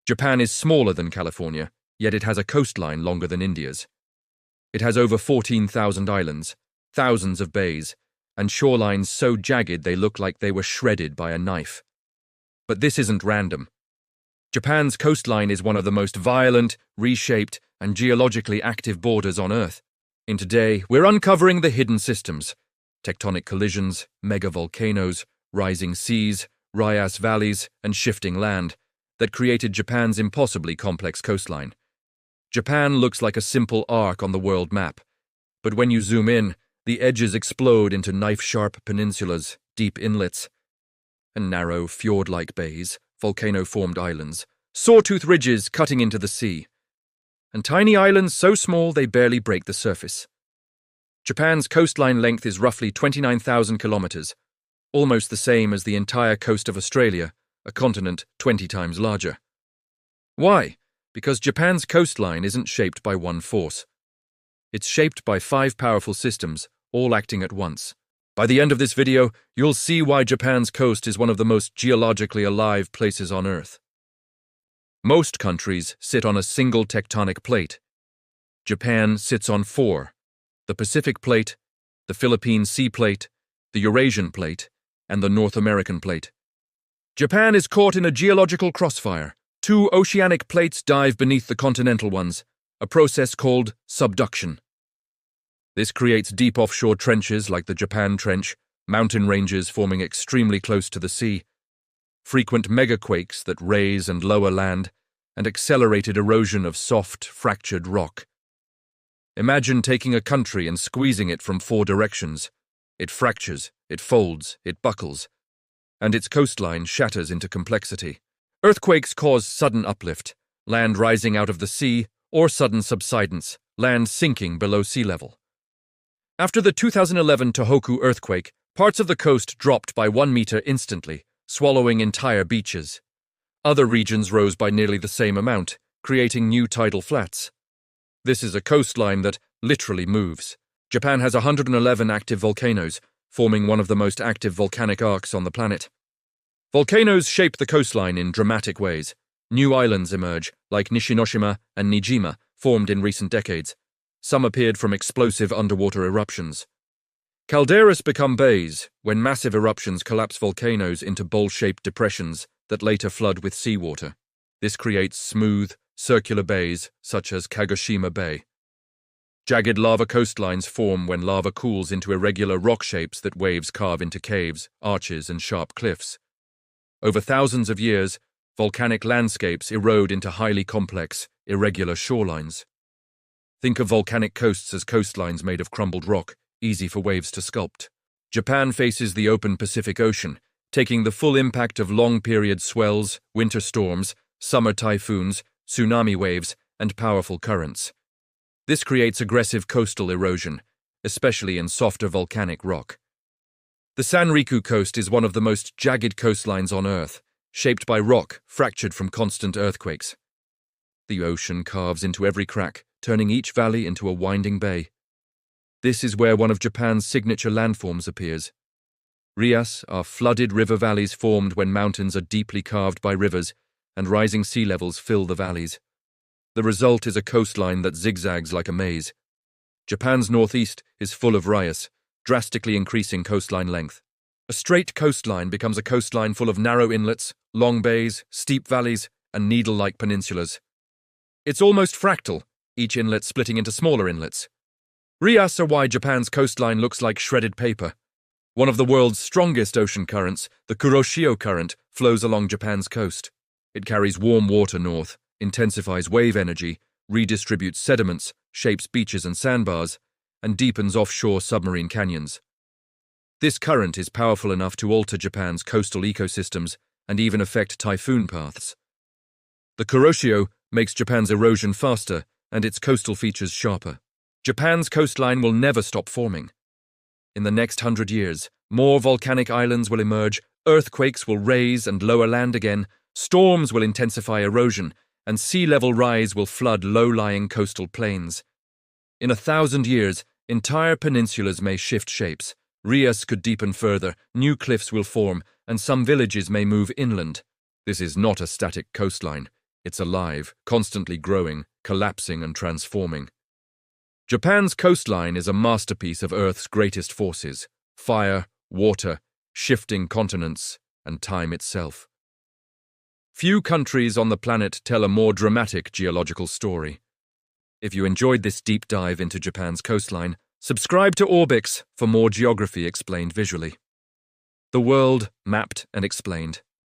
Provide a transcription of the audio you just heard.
Japan is smaller than California, yet it has a coastline longer than India's. It has over 14,000 islands, thousands of bays, and shorelines so jagged they look like they were shredded by a knife. But this isn't random. Japan's coastline is one of the most violent, reshaped, and geologically active borders on Earth. In today, we're uncovering the hidden systems: tectonic collisions, megavolcanoes, rising seas, rias valleys, and shifting land that created Japan's impossibly complex coastline. Japan looks like a simple arc on the world map, but when you zoom in, the edges explode into knife-sharp peninsulas, deep inlets, and narrow, fjord-like bays, volcano-formed islands, sawtooth ridges cutting into the sea, and tiny islands so small they barely break the surface. Japan's coastline length is roughly 29,000 kilometers, almost the same as the entire coast of Australia, a continent 20 times larger. Why? Because Japan's coastline isn't shaped by one force. It's shaped by 5 powerful systems, all acting at once. By the end of this video, you'll see why Japan's coast is one of the most geologically alive places on Earth. Most countries sit on a single tectonic plate. Japan sits on 4: the Pacific Plate, the Philippine Sea Plate, the Eurasian Plate, and the North American Plate. Japan is caught in a geological crossfire. 2 oceanic plates dive beneath the continental ones, a process called subduction. This creates deep offshore trenches like the Japan Trench, mountain ranges forming extremely close to the sea, frequent megaquakes that raise and lower land, and accelerated erosion of soft, fractured rock. Imagine taking a country and squeezing it from 4 directions. It fractures, it folds, it buckles, and its coastline shatters into complexity. Earthquakes cause sudden uplift, land rising out of the sea, or sudden subsidence, land sinking below sea level. After the 2011 Tohoku earthquake, parts of the coast dropped by 1 meter instantly, swallowing entire beaches. Other regions rose by nearly the same amount, creating new tidal flats. This is a coastline that literally moves. Japan has 111 active volcanoes, forming one of the most active volcanic arcs on the planet. Volcanoes shape the coastline in dramatic ways. New islands emerge, like Nishinoshima and Nijima, formed in recent decades. Some appeared from explosive underwater eruptions. Calderas become bays when massive eruptions collapse volcanoes into bowl-shaped depressions that later flood with seawater. This creates smooth, circular bays such as Kagoshima Bay. Jagged lava coastlines form when lava cools into irregular rock shapes that waves carve into caves, arches, and sharp cliffs. Over thousands of years, volcanic landscapes erode into highly complex, irregular shorelines. Think of volcanic coasts as coastlines made of crumbled rock, easy for waves to sculpt. Japan faces the open Pacific Ocean, taking the full impact of long-period swells, winter storms, summer typhoons, tsunami waves, and powerful currents. This creates aggressive coastal erosion, especially in softer volcanic rock. The Sanriku coast is one of the most jagged coastlines on Earth, shaped by rock fractured from constant earthquakes. The ocean carves into every crack, turning each valley into a winding bay. This is where one of Japan's signature landforms appears. Rias are flooded river valleys formed when mountains are deeply carved by rivers and rising sea levels fill the valleys. The result is a coastline that zigzags like a maze. Japan's northeast is full of rias, drastically increasing coastline length. A straight coastline becomes a coastline full of narrow inlets, long bays, steep valleys, and needle-like peninsulas. It's almost fractal, each inlet splitting into smaller inlets. Rias are why Japan's coastline looks like shredded paper. One of the world's strongest ocean currents, the Kuroshio Current, flows along Japan's coast. It carries warm water north, intensifies wave energy, redistributes sediments, shapes beaches and sandbars, and deepens offshore submarine canyons. This current is powerful enough to alter Japan's coastal ecosystems and even affect typhoon paths. The Kuroshio makes Japan's erosion faster and its coastal features sharper. Japan's coastline will never stop forming. In the next 100 years, more volcanic islands will emerge, earthquakes will raise and lower land again, storms will intensify erosion, and sea level rise will flood low-lying coastal plains. In 1,000 years, entire peninsulas may shift shapes, rias could deepen further, new cliffs will form, and some villages may move inland. This is not a static coastline. It's alive, constantly growing, collapsing and transforming. Japan's coastline is a masterpiece of Earth's greatest forces: fire, water, shifting continents, and time itself. Few countries on the planet tell a more dramatic geological story. If you enjoyed this deep dive into Japan's coastline, subscribe to ORBIX for more geography explained visually. The world mapped and explained.